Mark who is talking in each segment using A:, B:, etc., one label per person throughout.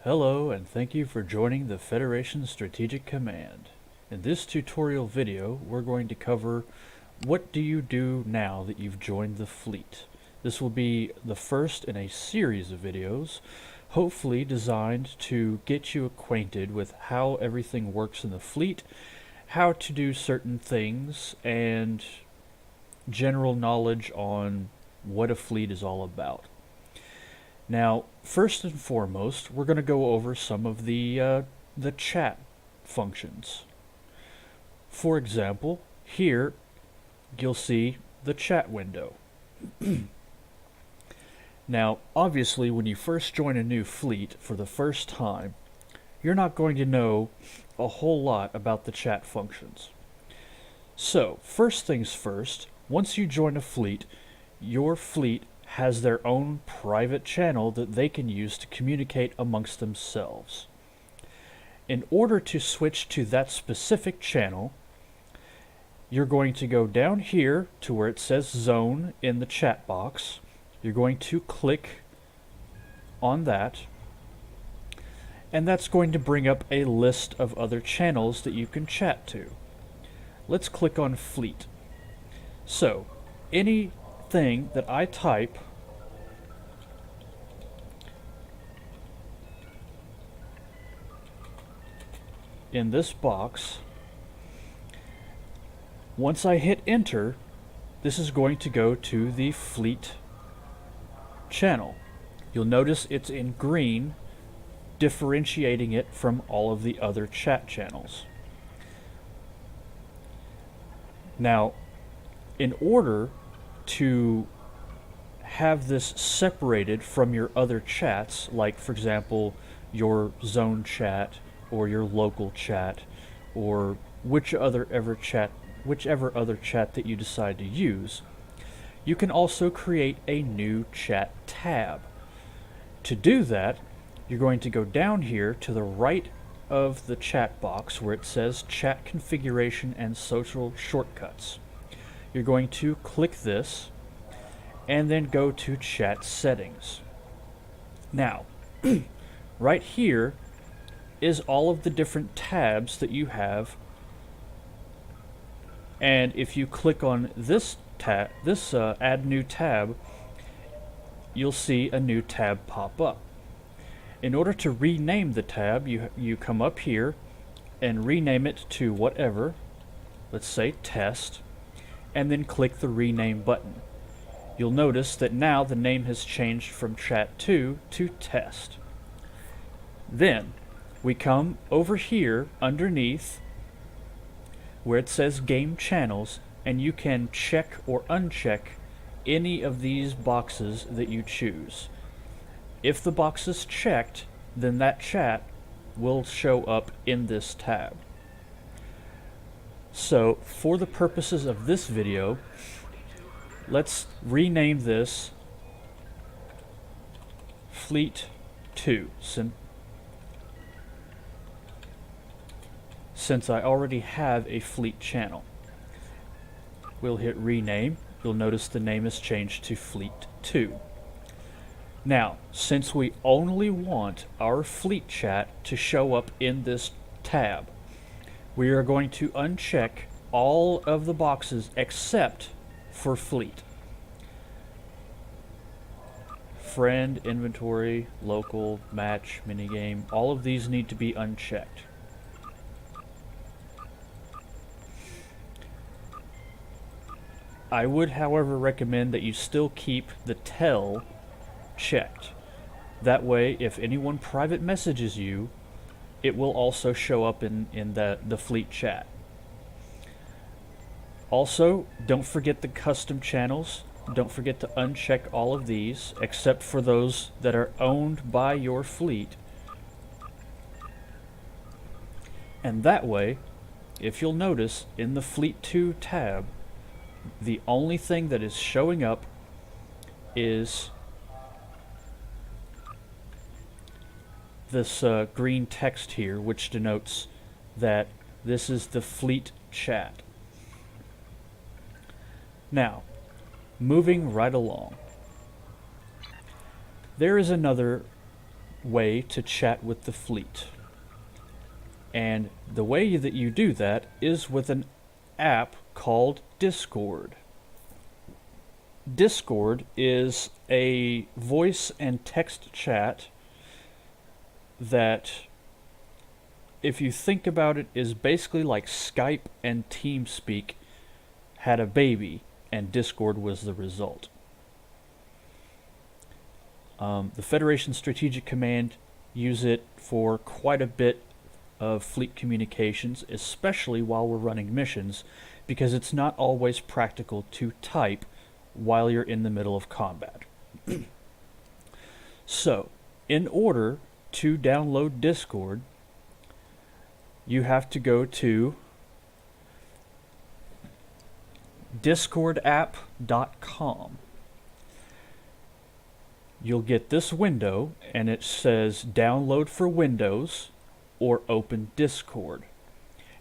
A: Hello and thank you for joining the Federation Strategic Command. In this tutorial video, we're going to cover what do you do now that you've joined the fleet. This will be the first in a series of videos, hopefully designed to get you acquainted with how everything works in the fleet, how to do certain things, and general knowledge on what a fleet is all about. Now, first and foremost, we're going to go over some of the chat functions. For example, here you'll see the chat window. Now, obviously, when you first join a new fleet for the first time, you're not going to know a whole lot about the chat functions. So, first things first, once you join a fleet, your fleet has their own private channel that they can use to communicate amongst themselves. In order to switch to that specific channel, you're going to go down here to where it says zone in the chat box. You're going to click on that, and that's going to bring up a list of other channels that you can chat to. Let's click on fleet. So, anything that I type in this box, once I hit enter, this is going to go to the fleet channel. You'll notice it's in green, differentiating it from all of the other chat channels. Now, in order to have this separated from your other chats, like for example your zone chat or your local chat or whichever other chat that you decide to use, you can also create a new chat tab. To do that, you're going to go down here to the right of the chat box where it says chat configuration and social shortcuts. You're going to click this and then go to chat settings. Now, right here is all of the different tabs that you have, and if you click on this tab, add new tab, you'll see a new tab pop up. In order to rename the tab, you come up here and rename it to whatever, let's say test, and then click the rename button. You'll notice that now the name has changed from chat2 to test. Then we come over here underneath where it says game channels, and you can check or uncheck any of these boxes that you choose. If the box is checked, then that chat will show up in this tab. So, for the purposes of this video, let's rename this Fleet 2, since I already have a fleet channel. We'll hit rename. You'll notice the name has changed to Fleet 2. Now, since we only want our fleet chat to show up in this tab, we are going to uncheck all of the boxes except for fleet. Friend, inventory, local, match, minigame, all of these need to be unchecked. I would, however, recommend that you still keep the tell checked. That way, if anyone private messages you, it will also show up in the fleet chat. Also, don't forget the custom channels. Don't forget to uncheck all of these, except for those that are owned by your fleet. And that way, if you'll notice, in the Fleet 2 tab, the only thing that is showing up is this green text here, which denotes that this is the fleet chat. Now, moving right along, there is another way to chat with the fleet. And the way that you do that is with an app called Discord. Discord is a voice and text chat that, if you think about it, is basically like Skype and TeamSpeak had a baby, and Discord was the result. The Federation Strategic Command use it for quite a bit of fleet communications, especially while we're running missions, because it's not always practical to type while you're in the middle of combat. So, in order to download Discord, you have to go to discordapp.com. You'll get this window, and it says download for Windows or open Discord.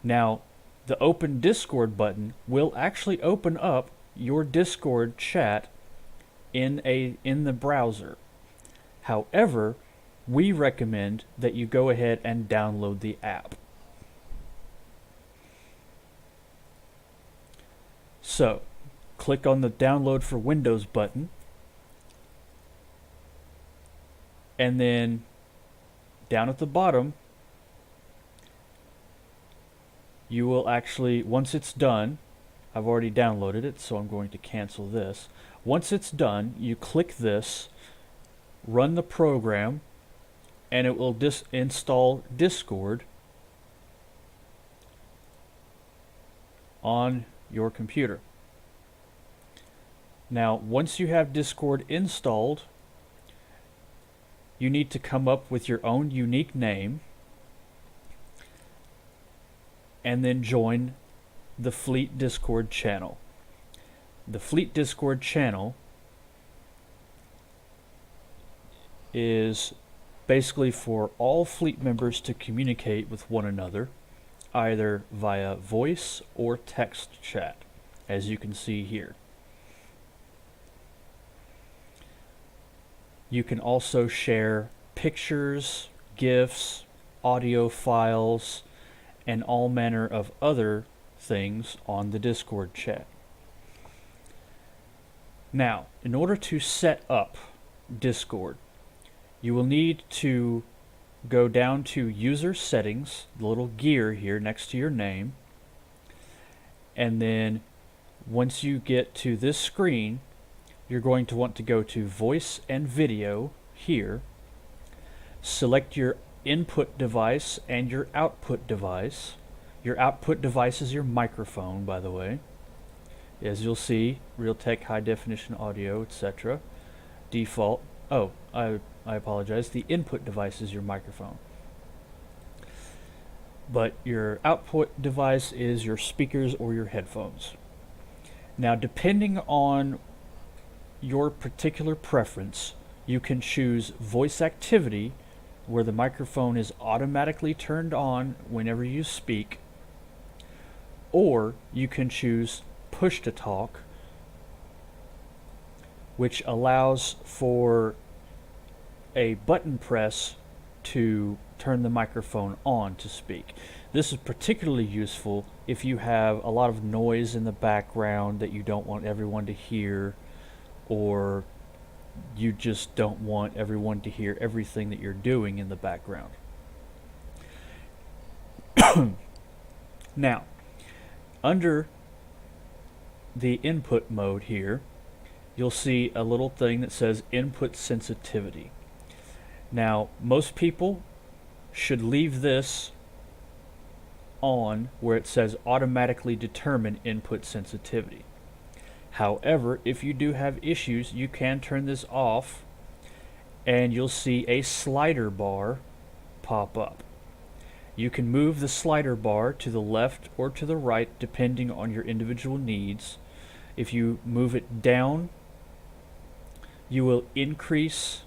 A: Now, the open Discord button will actually open up your Discord chat in the browser. However, we recommend that you go ahead and download the app. So, click on the download for Windows button, and then down at the bottom, you will actually, once it's done, I've already downloaded it, so I'm going to cancel this. Once it's done, you click this, run the program, and it will install Discord on your computer. Now, once you have Discord installed, you need to come up with your own unique name and then join the Fleet Discord channel. The Fleet Discord channel is basically for all fleet members to communicate with one another, either via voice or text chat, as you can see here. You can also share pictures, GIFs, audio files, and all manner of other things on the Discord chat. Now, in order to set up Discord, you will need to go down to User Settings, the little gear here next to your name, and then once you get to this screen, you're going to want to go to Voice and Video here, select your input device and your output device. Your output device is your microphone, by the way. As you'll see, Realtek high definition audio, etc. Default. Oh, I apologize. The input device is your microphone. But your output device is your speakers or your headphones. Now, depending on your particular preference, you can choose voice activity, where the microphone is automatically turned on whenever you speak, or you can choose push to talk, which allows for a button press to turn the microphone on to speak. This is particularly useful if you have a lot of noise in the background that you don't want everyone to hear, or you just don't want everyone to hear everything that you're doing in the background. Now, under the input mode here, you'll see a little thing that says input sensitivity. Now, most people should leave this on where it says automatically determine input sensitivity. However, if you do have issues, you can turn this off and you'll see a slider bar pop up. You can move the slider bar to the left or to the right depending on your individual needs. If you move it down, you will increase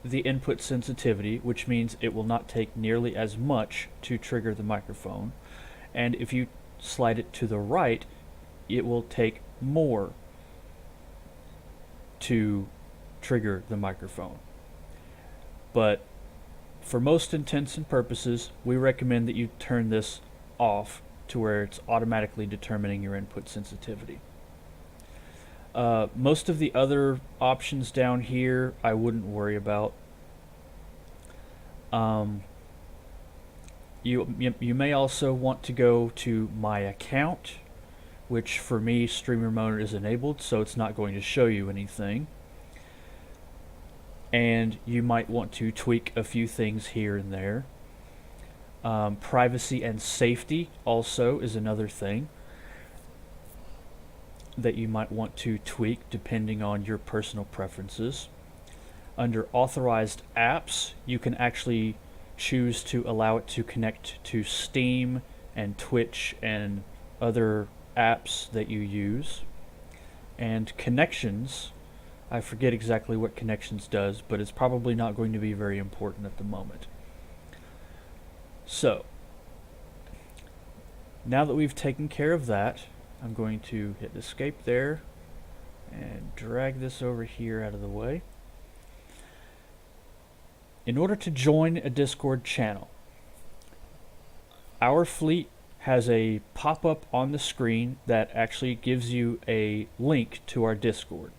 A: the input sensitivity, which means it will not take nearly as much to trigger the microphone. And if you slide it to the right, it will take more to trigger the microphone. but for most intents and purposes, we recommend that you turn this off to where it's automatically determining your input sensitivity. Most of the other options down here I wouldn't worry about. You may also want to go to My Account, which for me, Streamer Mode is enabled, so it's not going to show you anything. And you might want to tweak a few things here and there. Privacy and safety also is another thing that you might want to tweak depending on your personal preferences. Under authorized apps, you can actually choose to allow it to connect to Steam and Twitch and other apps that you use. And connections, I forget exactly what connections does, but it's probably not going to be very important at the moment. So, now that we've taken care of that, I'm going to hit escape there and drag this over here out of the way. In order to join a Discord channel, our fleet has a pop-up on the screen that actually gives you a link to our Discord.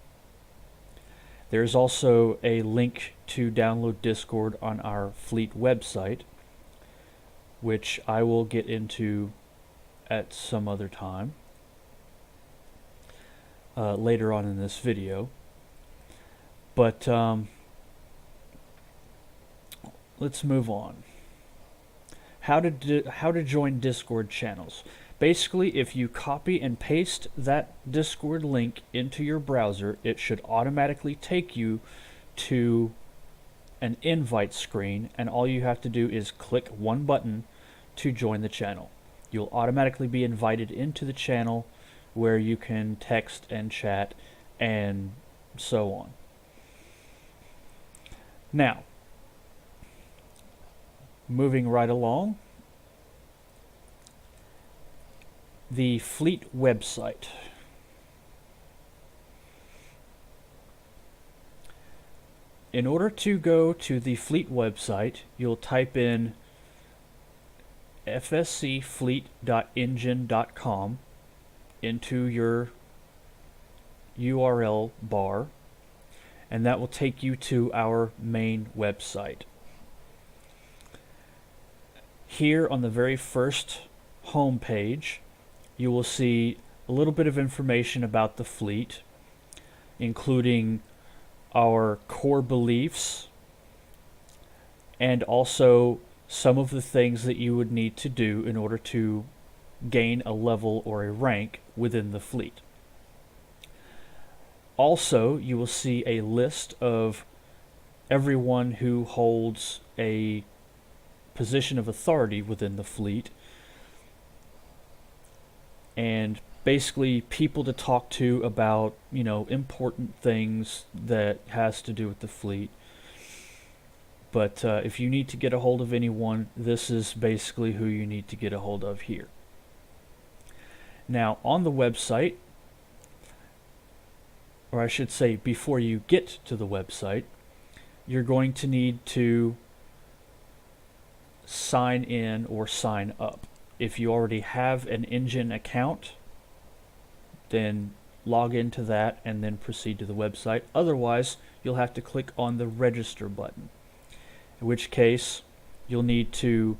A: There's also a link to download Discord on our fleet website, which I will get into at some other time later on in this video. But let's move on. How to join Discord channels. Basically, if you copy and paste that Discord link into your browser, it should automatically take you to an invite screen, and all you have to do is click one button to join the channel. You'll automatically be invited into the channel where you can text and chat and so on. Now, moving right along, the fleet website. In order to go to the fleet website, you'll type in fscfleet.engine.com into your URL bar, and that will take you to our main website. Here on the very first home page, you will see a little bit of information about the fleet, including our core beliefs and also some of the things that you would need to do in order to gain a level or a rank within the fleet. Also, you will see a list of everyone who holds a position of authority within the fleet, and basically people to talk to about, important things that has to do with the fleet. But if you need to get a hold of anyone, this is basically who you need to get a hold of here. Now, on the website, or I should say before you get to the website, you're going to need to sign in or sign up. If you already have an Engine account, then log into that and then proceed to the website. Otherwise, you'll have to click on the register button, in which case you'll need to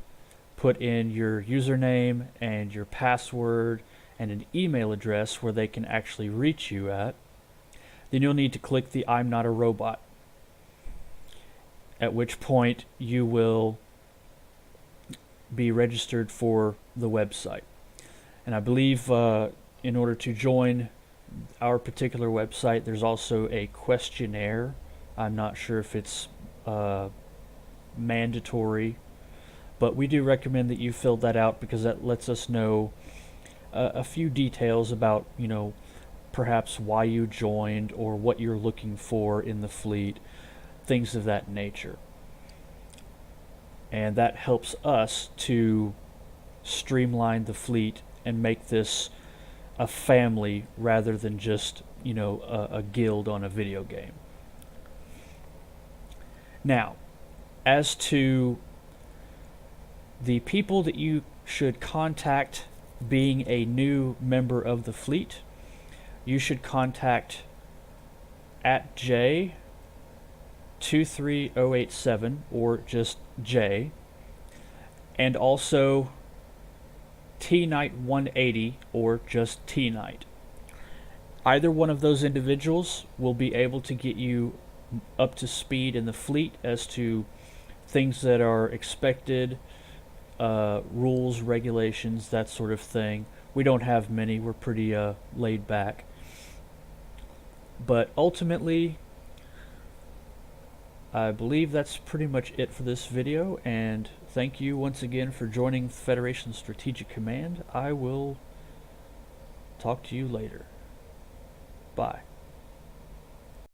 A: put in your username and your password and an email address where they can actually reach you at. Then you'll need to click the I'm not a robot, at which point you will be registered for the website. And I believe in order to join our particular website, there's also a questionnaire. I'm not sure if it's mandatory, but we do recommend that you fill that out because that lets us know a few details about, perhaps why you joined or what you're looking for in the fleet, things of that nature. And that helps us to streamline the fleet and make this a family rather than just, a guild on a video game. Now, As to the people that you should contact being a new member of the fleet, you should contact @J23087 or just J, and also T-Knight180 or just T-Knight. Either one of those individuals will be able to get you up to speed in the fleet as to things that are expected, rules, regulations, that sort of thing. We don't have many. We're pretty laid back. But ultimately, I believe that's pretty much it for this video, and thank you once again for joining Federation Strategic Command. I will talk to you later. Bye.